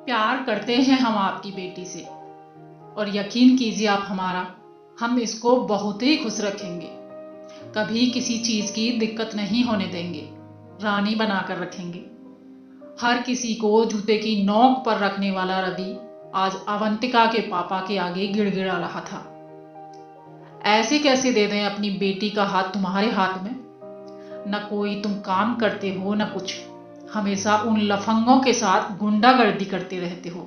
प्यार करते हैं हम आपकी बेटी से, और यकीन कीजिए आप हमारा, हम इसको बहुत ही खुश रखेंगे। कभी किसी चीज की दिक्कत नहीं होने देंगे, रानी बनाकर रखेंगे। हर किसी को जूते की नोक पर रखने वाला रवि आज अवंतिका के पापा के आगे गिड़गिड़ा रहा था। ऐसे कैसे दे दें अपनी बेटी का हाथ तुम्हारे हाथ में? न कोई तुम काम करते हो न कुछ, हमेशा उन लफंगों के साथ गुंडागर्दी करते रहते हो।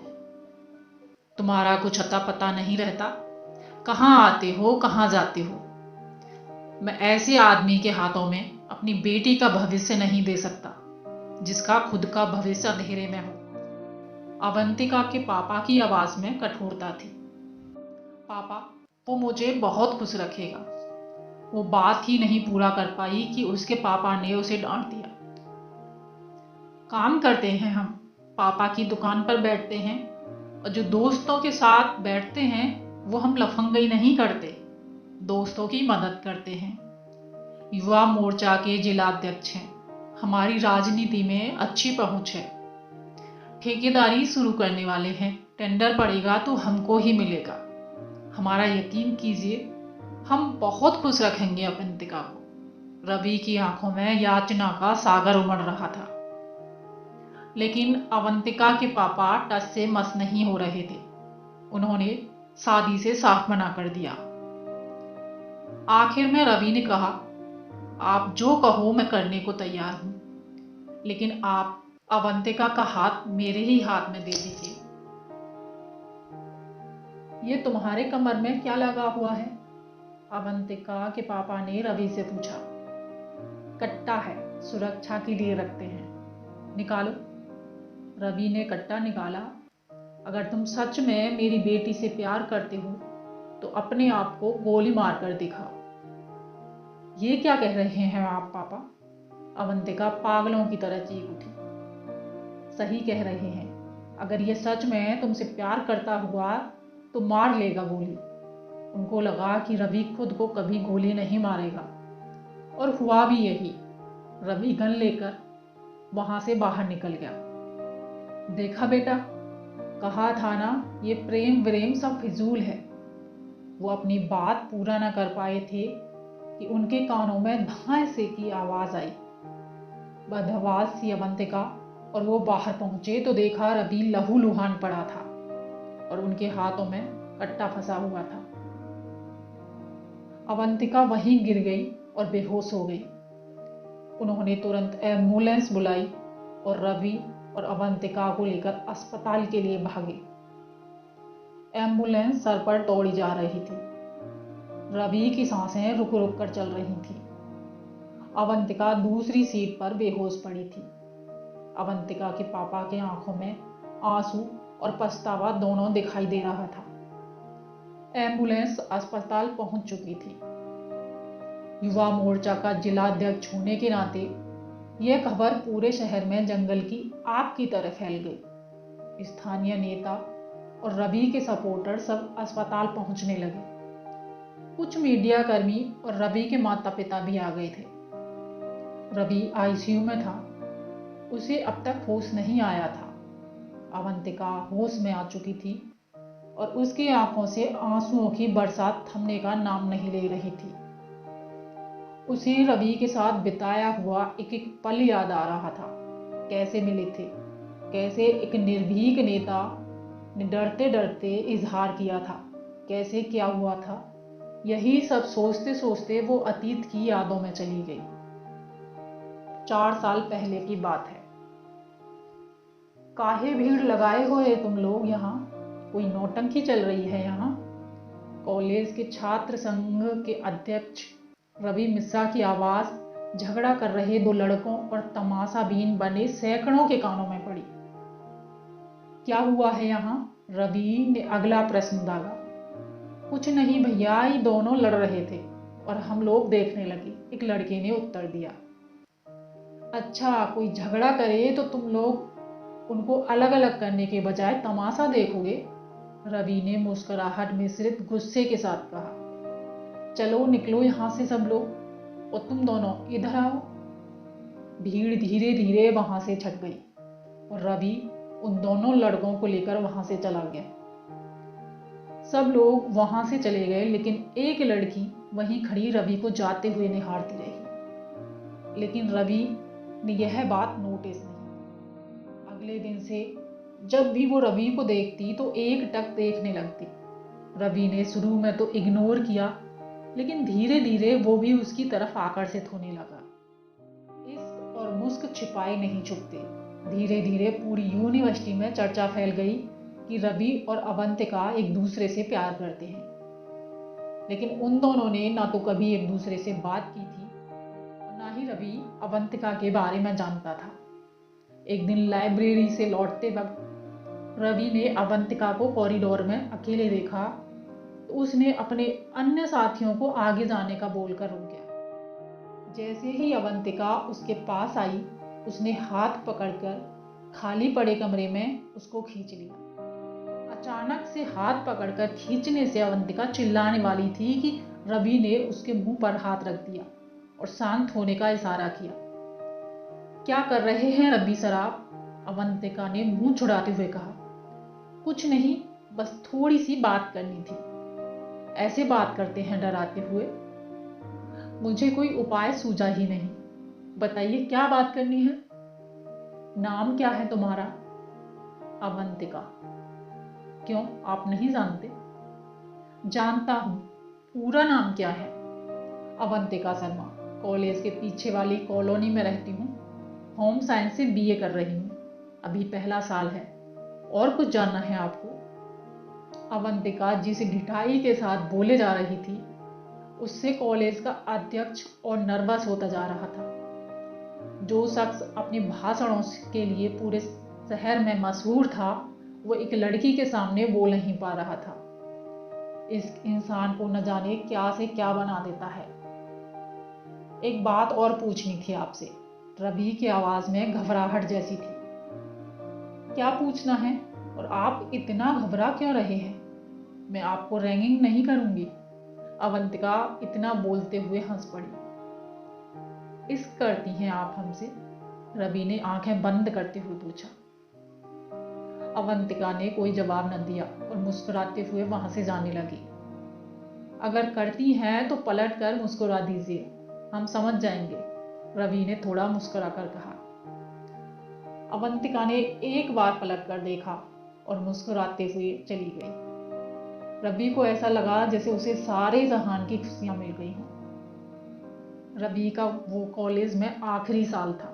तुम्हारा कुछ अता पता नहीं रहता, कहाँ आते हो कहाँ जाते हो। मैं ऐसे आदमी के हाथों में अपनी बेटी का भविष्य नहीं दे सकता जिसका खुद का भविष्य अंधेरे में हो। अवंतिका के पापा की आवाज में कठोरता थी। पापा, वो मुझे बहुत खुश रखेगा। वो बात ही नहीं पूरा कर पाई कि उसके पापा ने उसे डांट दिया। काम करते हैं हम, पापा की दुकान पर बैठते हैं, और जो दोस्तों के साथ बैठते हैं वो हम लफंगई नहीं करते, दोस्तों की मदद करते हैं। युवा मोर्चा के जिलाध्यक्ष हैं, हमारी राजनीति में अच्छी पहुंच है। ठेकेदारी शुरू करने वाले हैं, टेंडर पड़ेगा तो हमको ही मिलेगा। हमारा यकीन कीजिए, हम बहुत खुश रखेंगे अवंतिका को। रवि की आंखों में याचना का सागर उमड़ रहा था, लेकिन अवंतिका के पापा टस से मस नहीं हो रहे थे। उन्होंने शादी से साफ मना कर दिया। आखिर में रवि ने कहा, आप जो कहो मैं करने को तैयार हूं, लेकिन आप अवंतिका का हाथ मेरे ही हाथ में दे दीजिए। ये तुम्हारे कमर में क्या लगा हुआ है? अवंतिका के पापा ने रवि से पूछा। कट्टा है, सुरक्षा के लिए रखते हैं, निकालो। रवि ने कट्टा निकाला। अगर तुम सच में मेरी बेटी से प्यार करते हो तो अपने आप को गोली मारकर दिखाओ। ये क्या कह रहे हैं आप पापा? अवंतिका पागलों की तरह चीख उठी। सही कह रहे हैं, अगर ये सच में तुमसे प्यार करता हुआ तो मार लेगा गोली। उनको लगा कि रवि खुद को कभी गोली नहीं मारेगा, और हुआ भी यही। रवि गन लेकर वहां से बाहर निकल गया। देखा बेटा, कहा था ना, ये प्रेम व्रेम सब फिजूल है। वो अपनी बात पूरा न कर पाए थे कि उनके कानों में धाए से की आवाज आई। बदहवास सी अवंतिका और वो बाहर पहुंचे तो देखा रवि लहूलुहान पड़ा था और उनके हाथों में कट्टा फंसा हुआ था। अवंतिका वहीं गिर गई और बेहोश हो गई। उन्होंने तुरंत एम्बुलेंस बुलाई और रवि और अवंतिका को लेकर अस्पताल के लिए भागे। एम्बुलेंस सर पर दौड़ी जा रही थी। रवि की सांसें रुक रुक कर चल रही थी। अवंतिका दूसरी सीट पर बेहोश पड़ी थी। अवंतिका के पापा के आंखों में आंसू और पछतावा दोनों दिखाई दे रहा था। एम्बुलेंस अस्पताल पहुंच चुकी थी। युवा मोर्चा का जिलाध्यक्ष होने के नाते यह खबर पूरे शहर में जंगल की आग की तरह फैल गई। स्थानीय नेता और रवि के सपोर्टर सब अस्पताल पहुंचने लगे। कुछ मीडिया कर्मी और रवि के माता पिता भी आ गए थे। रवि आईसीयू में था, उसे अब तक होश नहीं आया था। अवंतिका होश में आ चुकी थी और उसकी आंखों से आंसुओं की बरसात थमने का नाम नहीं ले रही थी। उसे रवि के साथ बिताया हुआ एक एक पल याद आ रहा था। कैसे मिले थे, कैसे एक निर्भीक नेता ने डरते डरते इजहार किया था, कैसे क्या हुआ था। यही सब सोचते सोचते वो अतीत की यादों में चली गई। 4 साल पहले की बात है। काहे भीड़ लगाए हुए तुम लोग यहाँ? कोई नौटंकी चल रही है यहाँ? कॉलेज के छात्र संघ के अध्यक्ष रवि मिश्रा की आवाज झगड़ा कर रहे 2 लड़कों और तमाशाबीन बने सैकड़ों के कानों में पड़ी। क्या हुआ है यहाँ? रवि ने अगला प्रश्न दागा। कुछ नहीं भैया, ये दोनों लड़ रहे थे और हम लोग देखने लगे, एक लड़के ने उत्तर दिया। अच्छा, कोई झगड़ा करे तो तुम लोग उनको अलग अलग करने के बजाय तमाशा देखोगे? रवि ने मुस्कुराहट मिश्रित गुस्से के साथ कहा। चलो निकलो यहाँ से सब लोग, और तुम दोनों इधर आओ। भीड़ धीरे धीरे वहां से छट गई और रवि उन दोनों लड़कों को लेकर वहां से चला गया। सब लोग वहां से चले गए, लेकिन एक लड़की वहीं खड़ी रवि को जाते हुए निहारती रही। लेकिन रवि ने यह बात नोटिस नहीं की। अगले दिन से जब भी वो रवि को देखती तो एक टक देखने लगती। रवि ने शुरू में तो इग्नोर किया, लेकिन धीरे धीरे वो भी उसकी तरफ आकर्षित होने लगा। इश्क और मुस्क छिपाए नहीं छुपते। धीरे धीरे पूरी यूनिवर्सिटी में चर्चा फैल गई कि रवि और अवंतिका एक दूसरे से प्यार करते हैं। लेकिन उन दोनों ने ना तो कभी एक दूसरे से बात की थी और ना ही रवि अवंतिका के बारे में जानता था। एक दिन लाइब्रेरी से लौटते वक्त रवि ने अवंतिका को कॉरिडोर में अकेले देखा तो उसने अपने अन्य साथियों को आगे जाने का बोलकर रुक गया। जैसे ही अवंतिका उसके पास आई, उसने हाथ पकड़कर खाली पड़े कमरे में उसको खींच लिया। अचानक से हाथ पकड़कर खींचने से अवंतिका चिल्लाने वाली थी कि रवि ने उसके मुंह पर हाथ रख दिया और शांत होने का इशारा किया। क्या कर रहे हैं रवि सराब? अवंतिका ने मुंह छुड़ाते हुए कहा। कुछ नहीं, बस थोड़ी सी बात करनी थी। ऐसे बात करते हैं डराते हुए? मुझे कोई उपाय सूझा ही नहीं। बताइए क्या बात करनी है? नाम क्या है तुम्हारा? अवंतिका। क्यों, आप नहीं जानते? जानता हूं। पूरा नाम क्या है? अवंतिका शर्मा। कॉलेज के पीछे वाली कॉलोनी में रहती हूँ। होम साइंस से बीए कर रही हूँ। अभी पहला साल है। और कुछ जानना है आपको? अवंतिका जिस ढिठाई के साथ बोले जा रही थी, उससे कॉलेज का अध्यक्ष और नर्वस होता जा रहा था। जो शख्स अपने भाषणों के लिए पूरे शहर में मशहूर था, वो एक लड़की के सामने बोल नहीं पा रहा था। इस इंसान को न जाने क्या से क्या बना देता है। एक बात और पूछनी थी आपसे। रवि की आवाज में घबराहट जैसी थी। क्या पूछना है? और आप इतना घबरा क्यों रहे हैं? मैं आपको रैगिंग नहीं करूंगी। अवंतिका इतना बोलते हुए हंस पड़ी। इश्क करती हैं आप हमसे? रवि ने आंखें बंद करते हुए पूछा। अवंतिका ने कोई जवाब न दिया और मुस्कुराते हुए वहां से जाने लगी। अगर करती हैं तो पलट कर मुस्कुरा दीजिए, हम समझ जाएंगे, रवि ने थोड़ा मुस्कुराकर कहा। अवंतिका ने एक बार पलट कर देखा और मुस्कुराते हुए चली गई। रवि को ऐसा लगा जैसे उसे सारे जहान की खुशियां मिल गई हों। रवि का वो कॉलेज में आखिरी साल था।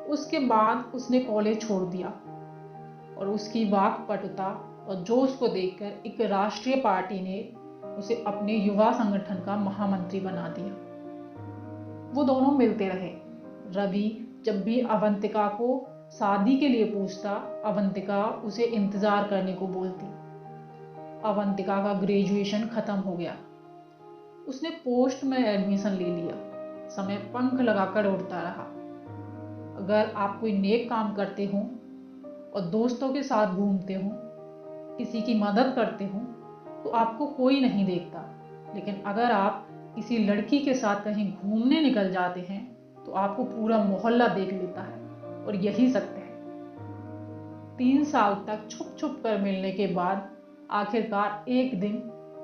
उसके बाद उसने कॉलेज छोड़ दिया और उसकी वाकपटुता और जोश को देखकर एक राष्ट्रीय पार्टी ने उसे अपने युवा संगठन का महामंत्री बना दिया। वो दोनों मिलते रहे। रवि जब भी अवंतिका को शादी के लिए पूछता, अवंतिका उसे इंतजार करने को बोलती। अवंतिका का ग्रेजुएशन खत्म हो गया। उसने पोस्ट में एडमिशन ले लिया। समय पंख लगाकर उड़ता रहा। अगर आप कोई नेक काम करते हो और दोस्तों के साथ घूमते हो, किसी की मदद करते हो, तो आपको कोई नहीं देखता। लेकिन अगर आप किसी लड़की के साथ कहीं घूमने निकल जाते हैं तो आपको पूरा मोहल्ला देख लेता है। और यही सत्य है। 3 साल तक छुप छुप कर मिलने के बाद आखिरकार एक दिन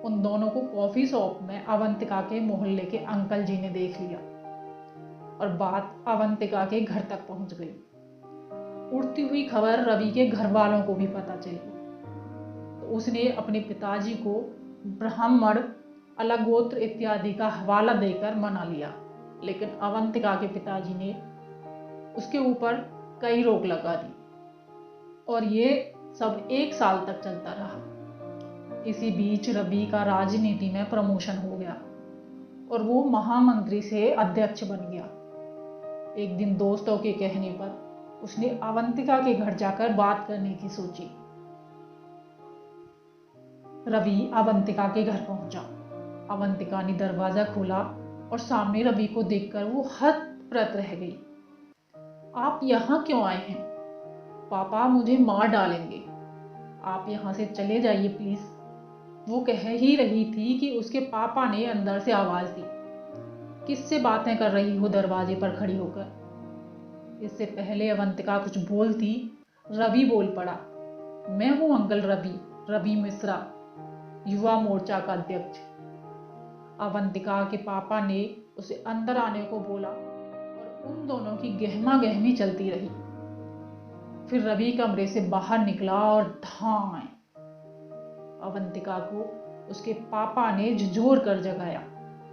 उन दोनों को कॉफी शॉप में अवंतिका के मोहल्ले के अंकल जी ने देख लिया और बात अवंतिका के घर तक पहुंच गई। उड़ती हुई खबर रवि के घर वालों को भी पता चली तो उसने अपने पिताजी को ब्राह्मण, अलगोत्र इत्यादि का हवाला देकर मना लिया। लेकिन अवंतिका के पिताजी ने उसके ऊपर कई रोक लगा दी और ये सब 1 साल तक चलता रहा। इसी बीच रवि का राजनीति में प्रमोशन हो गया और वो महामंत्री से अध्यक्ष बन गया। एक दिन दोस्तों के कहने पर उसने अवंतिका के घर जाकर बात करने की सोची। रवि अवंतिका के घर पहुंचा। अवंतिका ने दरवाजा खोला और सामने रवि को देखकर वो हतप्रभ रह गई। आप यहाँ क्यों आए हैं? पापा मुझे मार डालेंगे। आप यहाँ से चले जाइए प्लीज। वो कह ही रही थी कि उसके पापा ने अंदर से आवाज दी। किससे बातें कर रही हो दरवाजे पर खड़ी होकर? इससे पहले अवंतिका कुछ बोलती, रवि बोल पड़ा, मैं हूं अंकल रवि, रवि मिश्रा, युवा मोर्चा का अध्यक्ष। अवंतिका के पापा ने उसे अंदर आने को बोला और उन दोनों की गहमा गहमी चलती रही। फिर रवि कमरे से बाहर निकला और धाए अवंतिका को उसके पापा ने झिझोर कर जगाया।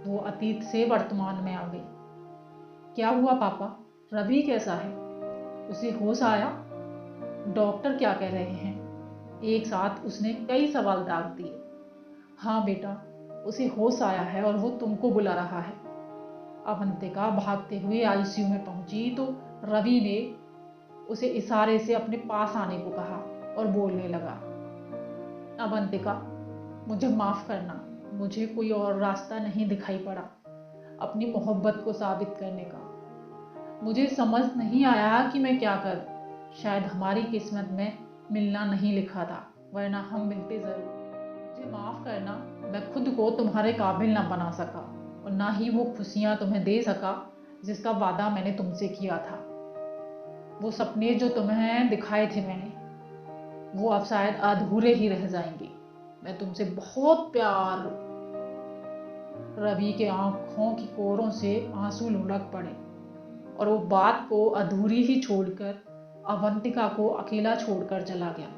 वो अतीत से वर्तमान में आ गई। क्या हुआ पापा, रवि कैसा है? उसे होश आया? डॉक्टर क्या कह रहे हैं? एक साथ उसने कई सवाल दाग दिए। हाँ बेटा, उसे होश आया है और वो तुमको बुला रहा है। अवंतिका भागते हुए आईसीयू में पहुंची तो रवि ने उसे इशारे से अपने पास आने को कहा और बोलने लगा, अवंतिका, मुझे माफ करना, मुझे कोई और रास्ता नहीं दिखाई पड़ा अपनी मोहब्बत को साबित करने का। मुझे समझ नहीं आया कि मैं क्या करूं। शायद हमारी किस्मत में मिलना नहीं लिखा था, वरना हम मिलते जरूर। मुझे माफ करना, मैं खुद को तुम्हारे काबिल ना बना सका और ना ही वो खुशियां तुम्हें दे सका जिसका वादा मैंने तुमसे किया था। वो सपने जो तुम्हें दिखाए थे मैंने, वो अब शायद अधूरे ही रह जाएंगे। मैं तुमसे बहुत प्यार। रवि के आंखों की कोरों से आंसू लुढ़क पड़े और वो बात को अधूरी ही छोड़कर अवंतिका को अकेला छोड़कर चला गया।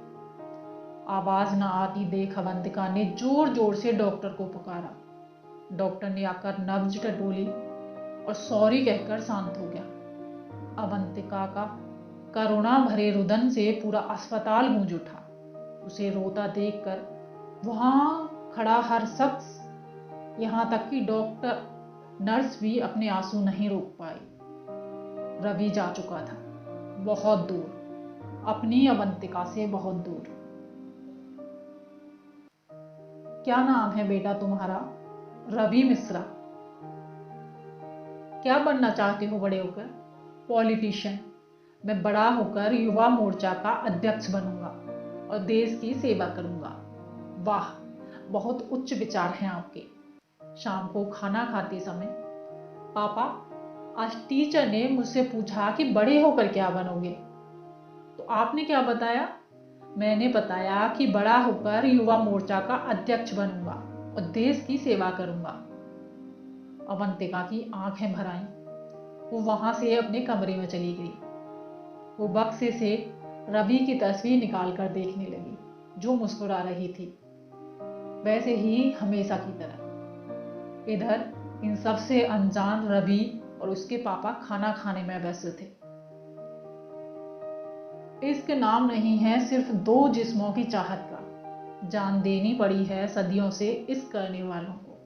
आवाज न आती देख अवंतिका ने जोर जोर से डॉक्टर को पुकारा। डॉक्टर ने आकर नब्ज टटोली और सॉरी कहकर शांत हो गया। अवंतिका का करुणा भरे रुदन से पूरा अस्पताल गूंज उठा। उसे रोता देखकर वहां खड़ा हर शख्स, यहां तक कि डॉक्टर, नर्स भी अपने आंसू नहीं रोक पाई। रवि जा चुका था, बहुत दूर, अपनी अवंतिका से बहुत दूर। क्या नाम है बेटा तुम्हारा? रवि मिश्रा। क्या बनना चाहते हो बड़े होकर? पॉलिटिशियन। मैं बड़ा होकर युवा मोर्चा का अध्यक्ष बनूंगा और देश की सेवा करूंगा। वाह, बहुत उच्च विचार हैं आपके। शाम को खाना खाते समय, पापा, आज टीचर ने मुझसे पूछा कि बड़े होकर क्या बनोगे, तो आपने क्या बताया? मैंने बताया कि बड़ा होकर युवा मोर्चा का अध्यक्ष बनूंगा और देश की सेवा करूंगा। अवंतिका की आंखें भर आईं। वो वहां से अपने कमरे में चली गई। वो बक्से से रवि की तस्वीर निकाल कर देखने लगी, जो मुस्कुरा रही थी, वैसे ही हमेशा की तरह। इधर इन सबसे अनजान रवि और उसके पापा खाना खाने में व्यस्त थे। इश्क नाम नहीं है सिर्फ दो जिस्मों की चाहत का, जान देनी पड़ी है सदियों से इश्क करने वालों को।